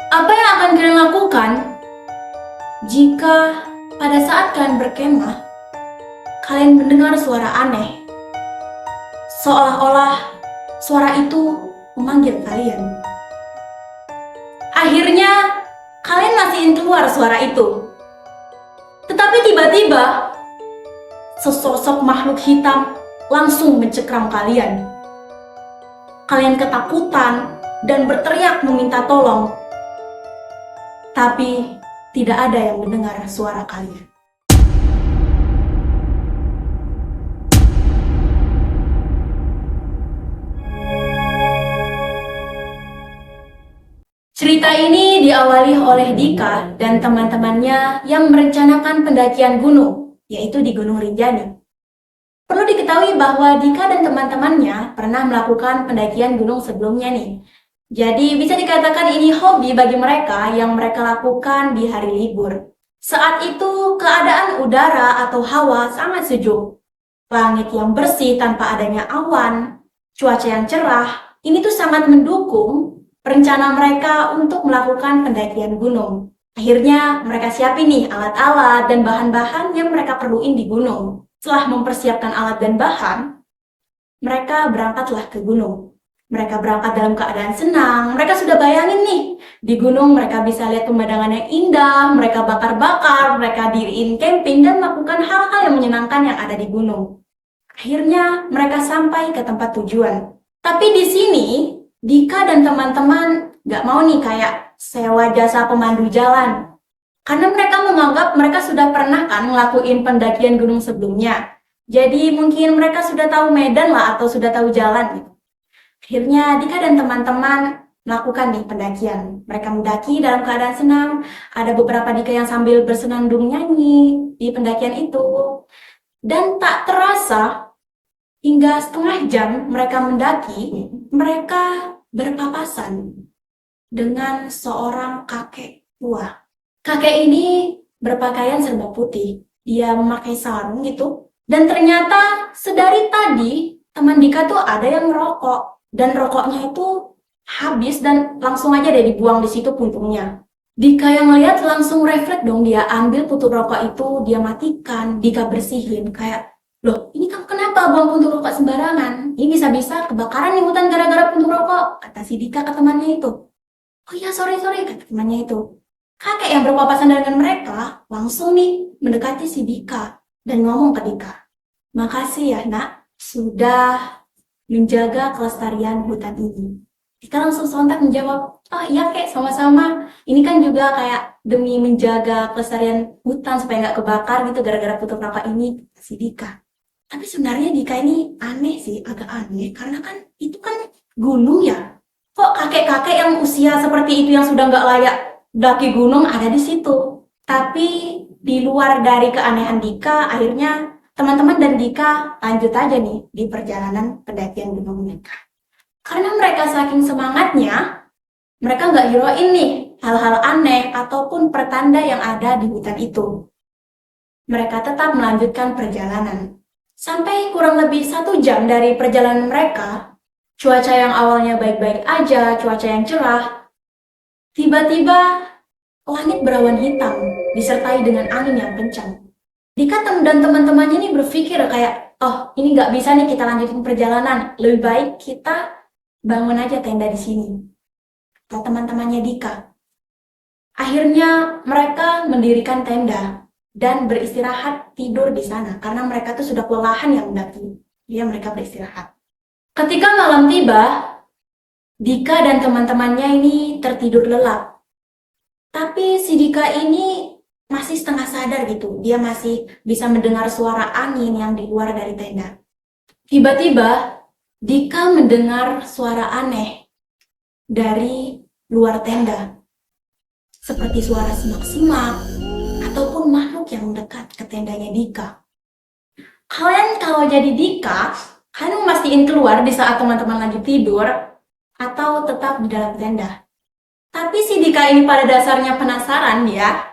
Apa yang akan kalian lakukan jika pada saat kalian berkemah, kalian mendengar suara aneh? Seolah-olah suara itu memanggil kalian. Akhirnya, kalian mastiin keluar suara itu. Tetapi tiba-tiba, sesosok makhluk hitam langsung mencekram kalian. Kalian ketakutan dan berteriak meminta tolong. Tapi tidak ada yang mendengar suara kalian. Cerita ini diawali oleh Dika dan teman-temannya yang merencanakan pendakian gunung, yaitu di Gunung Rinjani. Perlu diketahui bahwa Dika dan teman-temannya pernah melakukan pendakian gunung sebelumnya nih. Jadi bisa dikatakan ini hobi bagi mereka yang mereka lakukan di hari libur. Saat itu keadaan udara atau hawa sangat sejuk. Langit yang bersih tanpa adanya awan, cuaca yang cerah, ini tuh sangat mendukung rencana mereka untuk melakukan pendakian gunung. Akhirnya mereka siapin nih alat-alat dan bahan-bahan yang mereka perluin di gunung. Setelah mempersiapkan alat dan bahan, mereka berangkatlah ke gunung. Mereka berangkat dalam keadaan senang. Mereka sudah bayangin nih, di gunung mereka bisa lihat pemandangan yang indah, mereka bakar-bakar, mereka diriin camping dan melakukan hal-hal yang menyenangkan yang ada di gunung. Akhirnya mereka sampai ke tempat tujuan. Tapi di sini, Dika dan teman-teman gak mau nih kayak sewa jasa pemandu jalan. Karena mereka menganggap mereka sudah pernah kan ngelakuin pendakian gunung sebelumnya. Jadi mungkin mereka sudah tahu medan lah atau sudah tahu jalan gitu. Akhirnya Dika dan teman-teman melakukan nih pendakian. Mereka mendaki dalam keadaan senang. Ada beberapa Dika yang sambil bersenandung nyanyi di pendakian itu. Dan tak terasa hingga setengah jam mereka mendaki, mereka berpapasan dengan seorang kakek tua. Kakek ini berpakaian serba putih. Dia memakai sarung gitu. Dan ternyata sedari tadi teman Dika tuh ada yang merokok. Dan rokoknya itu habis dan langsung aja deh dibuang di situ puntungnya. Dika yang lihat langsung refleks dong, dia ambil puntung rokok itu, dia matikan, Dika bersihin kayak, loh, ini kamu kenapa buang puntung rokok sembarangan? Ini bisa-bisa kebakaran nih hutan gara-gara puntung rokok, kata si Dika ke temannya itu. Oh iya, sorry, kata temannya itu. Kakek yang berpapasan dengan mereka langsung nih mendekati si Dika dan ngomong ke Dika, makasih ya nak, sudah menjaga kelestarian hutan ini. Dika langsung sontak menjawab, oh iya kek, sama-sama. Ini kan juga kayak demi menjaga kelestarian hutan supaya nggak kebakar gitu gara-gara puntung rokok ini, si Dika. Tapi sebenarnya Dika ini aneh sih, agak aneh. Karena kan itu kan gunung ya. Kok kakek-kakek yang usia seperti itu yang sudah nggak layak daki gunung ada di situ. Tapi di luar dari keanehan Dika, akhirnya teman-teman dan Dika lanjut aja nih di perjalanan pendakian gunung mereka. Karena mereka saking semangatnya, mereka nggak hirauin nih hal-hal aneh ataupun pertanda yang ada di hutan itu. Mereka tetap melanjutkan perjalanan. Sampai kurang lebih 1 jam dari perjalanan mereka, cuaca yang awalnya baik-baik aja, cuaca yang cerah, tiba-tiba langit berawan hitam disertai dengan angin yang kencang. Dika dan teman-temannya ini berpikir kayak, oh ini nggak bisa nih kita lanjutin perjalanan, lebih baik kita bangun aja tenda di sini. Kata teman-temannya Dika. Akhirnya mereka mendirikan tenda dan beristirahat tidur di sana karena mereka tuh sudah kelelahan yang mendaki. Jadi mereka beristirahat. Ketika malam tiba, Dika dan teman-temannya ini tertidur lelap. Tapi si Dika ini masih setengah sadar gitu. Dia masih bisa mendengar suara angin yang di luar dari tenda. Tiba-tiba Dika mendengar suara aneh dari luar tenda. Seperti suara semak-semak ataupun makhluk yang mendekat ke tendanya Dika. Kalian kalau jadi Dika, kalian mastiin keluar di saat teman-teman lagi tidur atau tetap di dalam tenda. Tapi si Dika ini pada dasarnya penasaran ya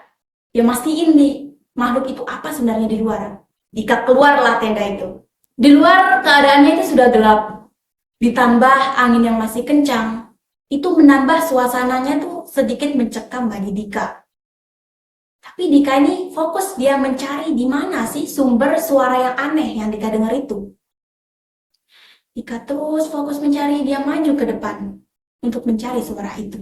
mastiin nih makhluk itu apa sebenarnya di luar. Dika keluarlah tenda itu. Di luar keadaannya itu sudah gelap. Ditambah angin yang masih kencang. itu menambah suasananya tuh sedikit mencekam bagi Dika. Tapi Dika ini fokus dia mencari di mana sih sumber suara yang aneh yang Dika dengar itu. Dika terus fokus mencari, dia maju ke depan untuk mencari suara itu.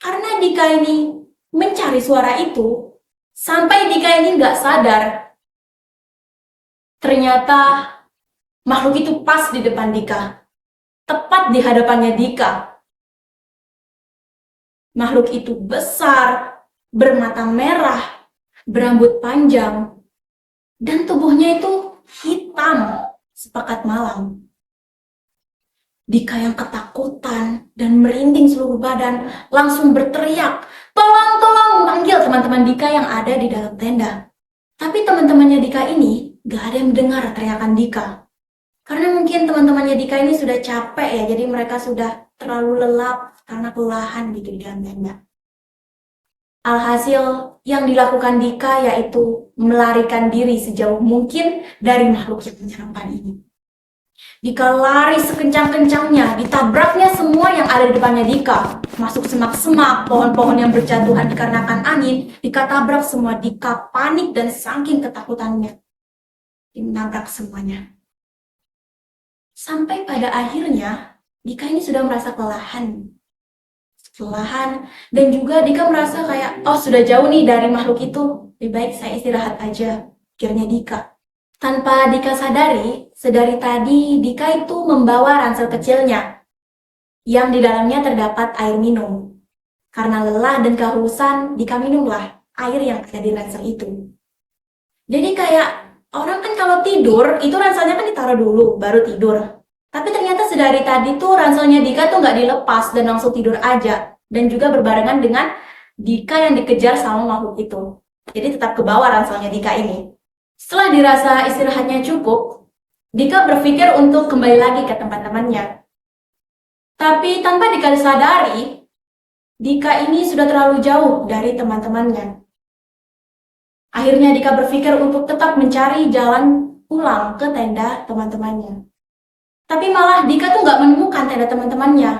Karena Dika ini mencari suara itu, sampai Dika ini nggak sadar, ternyata makhluk itu pas di depan Dika. Tepat di hadapannya Dika. Makhluk itu besar, bermata merah, berambut panjang, dan tubuhnya itu hitam sepekat malam. Dika yang ketakutan dan merinding seluruh badan langsung berteriak, "Tolong, tolong!" Manggil teman-teman Dika yang ada di dalam tenda. Tapi teman-temannya Dika ini gak ada yang mendengar teriakan Dika. Karena mungkin teman-temannya Dika ini sudah capek ya, jadi mereka sudah terlalu lelap karena kelelahan gitu di dalam tenda. Alhasil yang dilakukan Dika yaitu melarikan diri sejauh mungkin dari makhluk yang menyeramkan ini. Dika lari sekencang-kencangnya, ditabraknya semua yang ada di depannya Dika. Masuk semak-semak, pohon-pohon yang berjatuhan dikarenakan angin, Dika tabrak semua. Dika panik dan saking ketakutannya, dia menabrak semuanya. Sampai pada akhirnya, Dika ini sudah merasa kelelahan, dan juga Dika merasa kayak, oh sudah jauh nih dari makhluk itu, lebih baik saya istirahat aja, pikirnya Dika. Tanpa Dika sadari, sedari tadi Dika itu membawa ransel kecilnya, yang di dalamnya terdapat air minum. Karena lelah dan kehausan, Dika minumlah air yang ada di ransel itu. Jadi kayak orang kan kalau tidur, itu ranselnya kan ditaruh dulu, baru tidur. Tapi ternyata sedari tadi tuh ranselnya Dika tuh nggak dilepas dan langsung tidur aja. Dan juga berbarengan dengan Dika yang dikejar sama makhluk itu. Jadi tetap ke bawah ranselnya Dika ini. Setelah dirasa istirahatnya cukup, Dika berpikir untuk kembali lagi ke teman-temannya. Tapi tanpa Dika sadari, Dika ini sudah terlalu jauh dari teman-temannya. Akhirnya Dika berpikir untuk tetap mencari jalan pulang ke tenda teman-temannya. Tapi malah Dika tuh nggak menemukan tenda teman-temannya.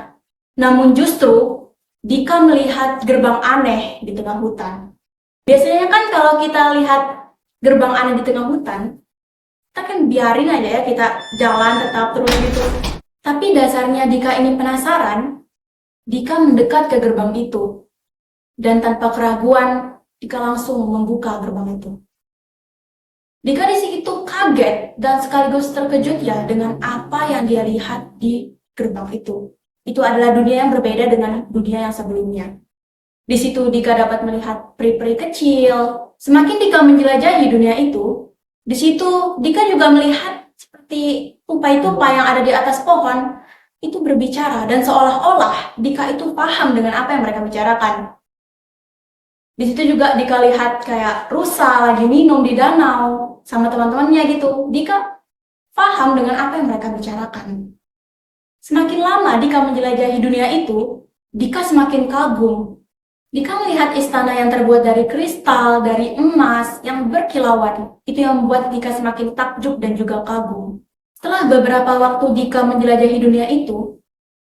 Namun justru Dika melihat gerbang aneh di tengah hutan. Biasanya kan kalau kita lihat gerbang aneh di tengah hutan, kita kan biarin aja ya, kita jalan tetap terus gitu. Tapi dasarnya Dika ini penasaran, Dika mendekat ke gerbang itu. Dan tanpa keraguan, Dika langsung membuka gerbang itu. Dika di situ kaget dan sekaligus terkejut ya dengan apa yang dia lihat di gerbang itu. Itu adalah dunia yang berbeda dengan dunia yang sebelumnya. Di situ Dika dapat melihat peri-peri kecil. Semakin Dika menjelajahi dunia itu, di situ Dika juga melihat seperti tupai-tupai yang ada di atas pohon itu berbicara dan seolah-olah Dika itu paham dengan apa yang mereka bicarakan. Di situ juga Dika lihat kayak rusa lagi minum di danau sama teman-temannya gitu. Dika paham dengan apa yang mereka bicarakan. Semakin lama Dika menjelajahi dunia itu, Dika semakin kagum. Dika melihat istana yang terbuat dari kristal, dari emas, yang berkilauan. Itu yang membuat Dika semakin takjub dan juga kagum. Setelah beberapa waktu Dika menjelajahi dunia itu,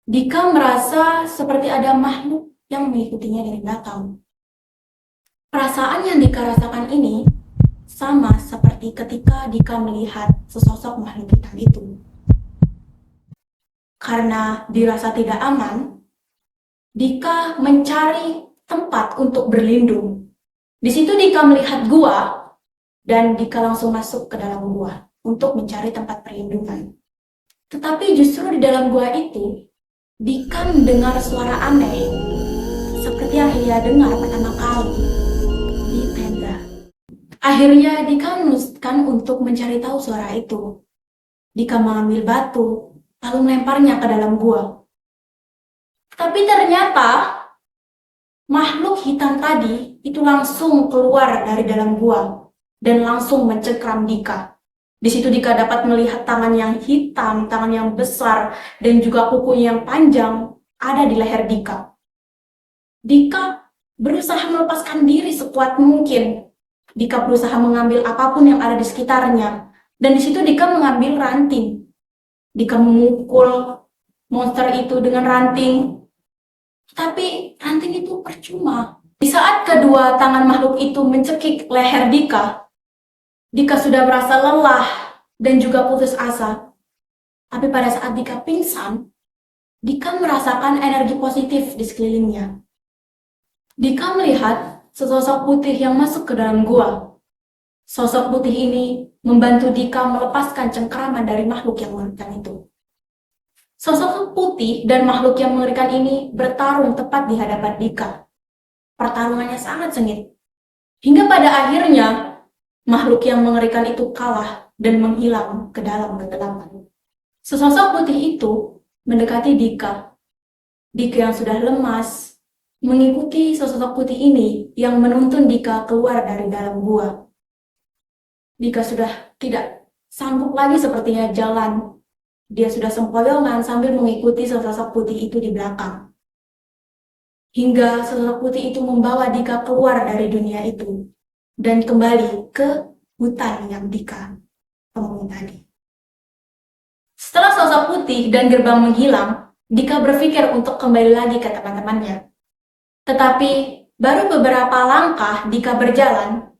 Dika merasa seperti ada makhluk yang mengikutinya dari belakang. Perasaan yang Dika rasakan ini sama seperti ketika Dika melihat sesosok makhluk hitam itu. Karena dirasa tidak aman, Dika mencari tempat untuk berlindung. Di situ Dika melihat gua dan Dika langsung masuk ke dalam gua untuk mencari tempat perlindungan. Tetapi justru di dalam gua itu, Dika mendengar suara aneh seperti yang ia dengar pertama kali di tenda. Akhirnya Dika memutuskan untuk mencari tahu suara itu. Dika mengambil batu lalu melemparnya ke dalam gua. Tapi ternyata makhluk hitam tadi itu langsung keluar dari dalam gua dan langsung mencengkram Dika. Di situ Dika dapat melihat tangan yang hitam, tangan yang besar, dan juga kuku yang panjang ada di leher Dika. Dika berusaha melepaskan diri sekuat mungkin. Dika berusaha mengambil apapun yang ada di sekitarnya. Dan di situ Dika mengambil ranting. Dika memukul monster itu dengan ranting. Tapi ranting itu percuma. Di saat kedua tangan makhluk itu mencekik leher Dika, Dika sudah merasa lelah dan juga putus asa. Tapi pada saat Dika pingsan, Dika merasakan energi positif di sekelilingnya. Dika melihat sesosok putih yang masuk ke dalam gua. Sosok putih ini membantu Dika melepaskan cengkeraman dari makhluk yang mengerikan itu. Sosok putih dan makhluk yang mengerikan ini bertarung tepat di hadapan Dika. Pertarungannya sangat sengit. Hingga pada akhirnya, makhluk yang mengerikan itu kalah dan menghilang ke dalam kegelapan. Sesosok putih itu mendekati Dika. Dika yang sudah lemas mengikuti sosok putih ini yang menuntun Dika keluar dari dalam gua. Dika sudah tidak sanggup lagi sepertinya jalan. Dia sudah sempoyongan sambil mengikuti sosok putih itu di belakang. Hingga sosok putih itu membawa Dika keluar dari dunia itu dan kembali ke hutan yang Dika temui tadi. Setelah sosok putih dan gerbang menghilang, Dika berpikir untuk kembali lagi ke teman-temannya. Tetapi baru beberapa langkah Dika berjalan,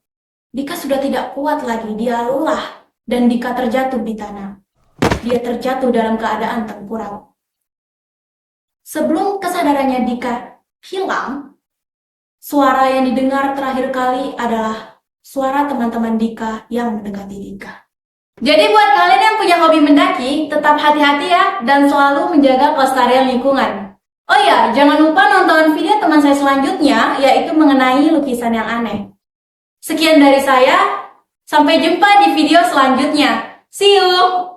Dika sudah tidak kuat lagi, dia lelah dan Dika terjatuh di tanah. Dia terjatuh dalam keadaan tengkurap. Sebelum kesadarannya Dika hilang, suara yang didengar terakhir kali adalah suara teman-teman Dika yang mendekati Dika. Jadi buat kalian yang punya hobi mendaki, tetap hati-hati ya dan selalu menjaga kelestarian lingkungan. Oh ya, jangan lupa nonton video teman saya selanjutnya, yaitu mengenai lukisan yang aneh. Sekian dari saya, sampai jumpa di video selanjutnya. See you!